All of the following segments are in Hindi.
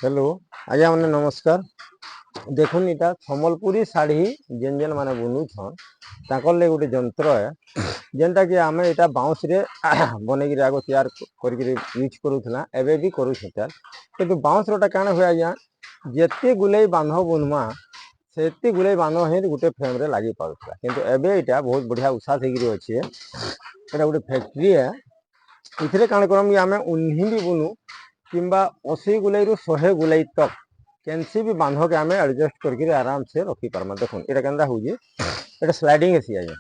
हेलो आज्ञा मैंने नमस्कार। देखुन इटा सम्बलपुरी शाढ़ी जेन जेन माने बुनुछन ताकर ले गोटे जंत्र है जेनटा कि आमे इटा बाउंस रे बनेगी आगो तैयार करके यूज करूथला एबे भी करूछता किंतु बाउंस रोटा काना होय आज्ञा जेते गुलै बांध बुनमा सेते गुलै बांध हे गोटे फ्रेम रे लागी पाउथला किंतु एबे इटा बहुत बढ़िया उषा थेगिरी अछि। एटा गोटे फैक्ट्री है इथरे काना करम कि आमे उन्ही भी बुनु किंबा 80 गुलै रु 100 गुलै तक कैंसी भी बांध के आमे एडजस्ट करके आराम से रखी पारमा। देखुन एटा केंदा होउजे एटा स्लाइडिंग एसी आया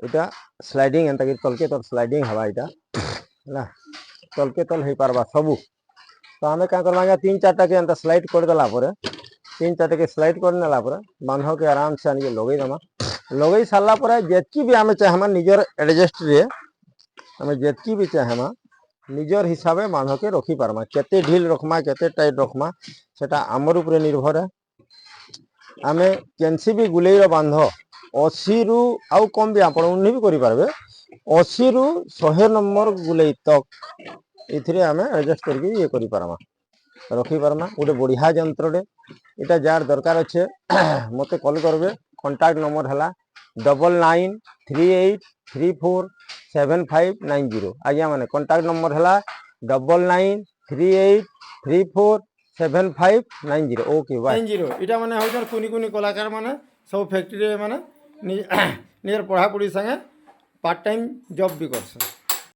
एटा स्लाइडिंग एंता कि तलके तल स्लाइडिंग हवा एटा ना तलके तल हे पारबा सबु। तो आमे का करबा तीन चारटा के एंता स्लाइड कर देला परे तीन चारटा के स्लाइड कर नेला परे बांध के आराम से आनी लगै दमा लगै सारला परे जेतकी भी आमे चाहमा निजर एडजस्ट रे आमे जेतकी भी चाहमा निजर हिसाब से बांध के रखी पारमा। केते ढील रखमा केते टाइट रखमा सेटा आमर ऊपर निर्भर है। आमे कैंसी भी गुलै रो बांध 80 रु आउ कम भी आपण उन्हीं भी करि पारबे 80 रु 100 नंबर गुलै तक इथरे आमे एडजस्ट करके ये करि पारमा रखी पारमा। गोटे बढ़िया जंत्र रे इटा जार दरकार अच्छे मते कॉल करबे। कांटेक्ट नंबर हला 9938347590 आज्ञा माने कांटेक्ट नंबर हला 9938347590 ओके बाय 90 इटा माने होजर कुनी कुनी कलाकार माने सब फैक्ट्री रे माने नियर पढ़ा पढ़ी संगे पार्ट टाइम जॉब भी करछ।